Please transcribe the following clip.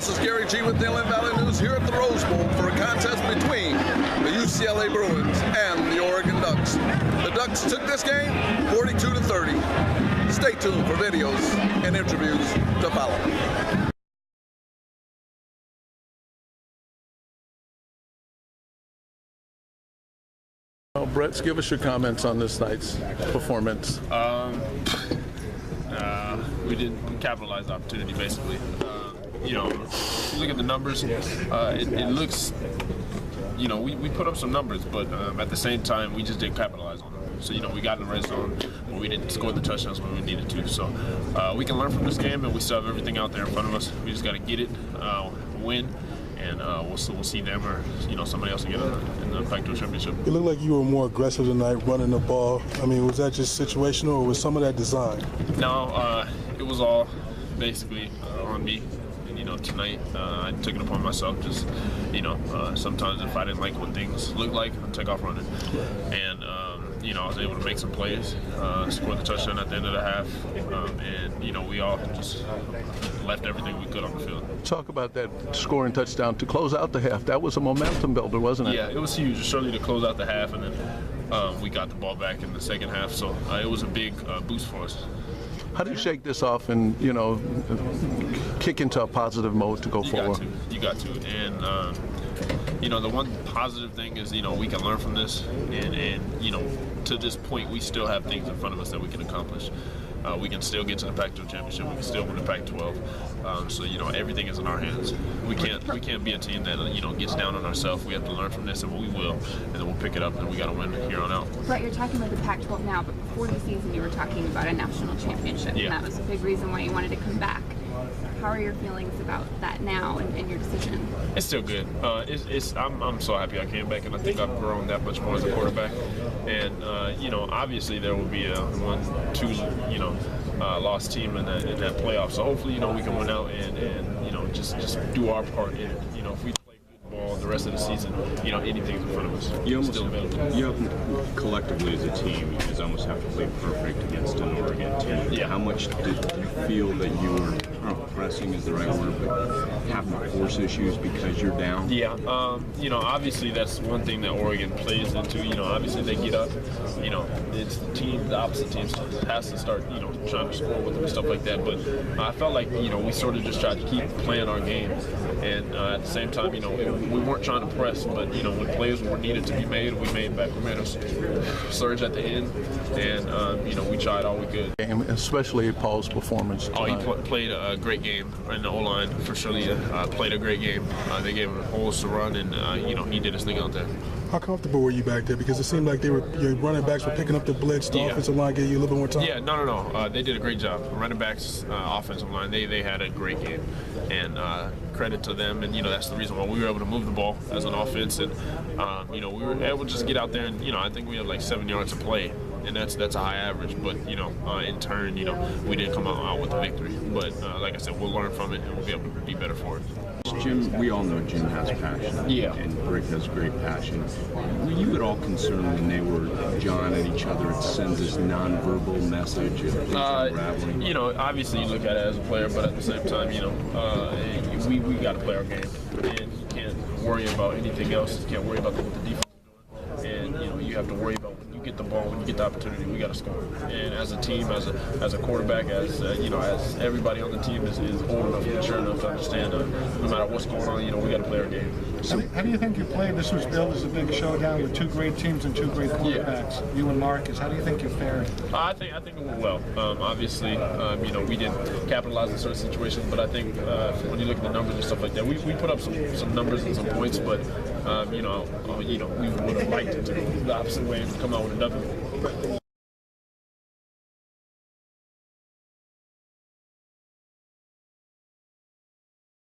this is Gary G with the Inland Valley News here at the Rose Bowl for a contest between the UCLA Bruins and the Oregon Ducks. The Ducks took this game 42-30. Stay tuned for videos and interviews to follow. Brett, give us your comments on this night's performance. We didn't capitalize the opportunity, basically. You know, if you look at the numbers, it looks, you know, we put up some numbers, but at the same time, we just didn't capitalize on them. So, you know, we got in the red zone, but we didn't score the touchdowns when we needed to. So we can learn from this game, and we still have everything out there in front of us. We just got to get it, win. And we'll see them or, you know, somebody else to get in the Pac-12 championship. It looked like you were more aggressive tonight, running the ball. I mean, was that just situational, or was some of that design? No, it was all basically on me. And, you know, tonight I took it upon myself. Just, you know, sometimes if I didn't like what things looked like, I'd take off running. And you know, I was able to make some plays, score the touchdown at the end of the half, and, you know, we all just left everything we could on the field. Talk about that scoring touchdown to close out the half. That was a momentum builder, wasn't it? Yeah, it was huge, certainly to close out the half, and then we got the ball back in the second half, so it was a big boost for us. How do you shake this off and, you know, kick into a positive mode to go forward? You got to. And, you know, the one positive thing is, you know, we can learn from this. And you know, to this point, we still have things in front of us that we can accomplish. We can still get to the Pac-12 championship. We can still win the Pac-12. So, you know, everything is in our hands. We can't be a team that, you know, gets down on ourselves. We have to learn from this, and we will. And then we'll pick it up, and we got to win here on out. Brett, you're talking about the Pac-12 now, but before the season, you were talking about a national championship, yeah. And that was a big reason why you wanted to come back. How are your feelings about that now and your decision? It's still good. I'm so happy I came back, and I think I've grown that much more as a quarterback. And you know, obviously there will be a 1-2, you know, lost team in that playoff. So hopefully, you know, we can win out and you know, just do our part in it. You know, if we play good ball the rest of the season, you know, anything's in front of us. You still available. You have, collectively as a team, you just almost have to play perfect against an Oregon team. Yeah. How much did you feel that you were, I don't know if pressing is the right word, but having to force issues because you're down? Yeah, you know, obviously that's one thing that Oregon plays into. You know, obviously they get up, you know, it's the opposite team has to start, you know, trying to score with them and stuff like that. But I felt like, you know, we sort of just tried to keep playing our game. And at the same time, you know, we weren't trying to press, but, you know, when plays were needed to be made, we made back. We made a surge at the end, and, you know, we tried all we could. Especially Paul's performance tonight. Oh, he played a great game in the O-line. For sure, he played a great game. They gave him holes to run, and, you know, he did his thing out there. How comfortable were you back there? Because it seemed like your running backs were picking up the blitz. The offensive line gave you a little bit more time. Yeah, no. They did a great job. Running backs, offensive line, they had a great game. And credit to them. And, you know, that's the reason why we were able to move the ball as an offense. And, you know, we were able to just get out there and, you know, I think we had like 7 yards to play. And that's a high average. But, you know, in turn, you know, we didn't come out with a victory. But, like I said, we'll learn from it and we'll be able to be better for it. Jim, we all know Jim has passion. Yeah. And Rick has great passion. Were you at all concerned when they were jawing at each other and send this nonverbal message of things unraveling? You know, obviously you look at it as a player, but at the same time, you know, we got to play our game. And you can't worry about anything else. You can't worry about what the defense is doing. And, you know, you have to worry about when you get the ball, when you get the opportunity, we got to score. And as a team, as a quarterback, as you know, as everybody on the team is old enough and mature enough to understand no matter what's going on, you know, we got to play our game. So, how do you think you played? This was billed as a big showdown with two great teams and two great quarterbacks. Yeah. You and Marcus. How do you think you fared? I think it went well. Obviously, you know, we didn't capitalize in certain situations, but I think when you look at the numbers and stuff like that, we put up some numbers and some points, but you know, we would have liked it to go the opposite way and come out with a W.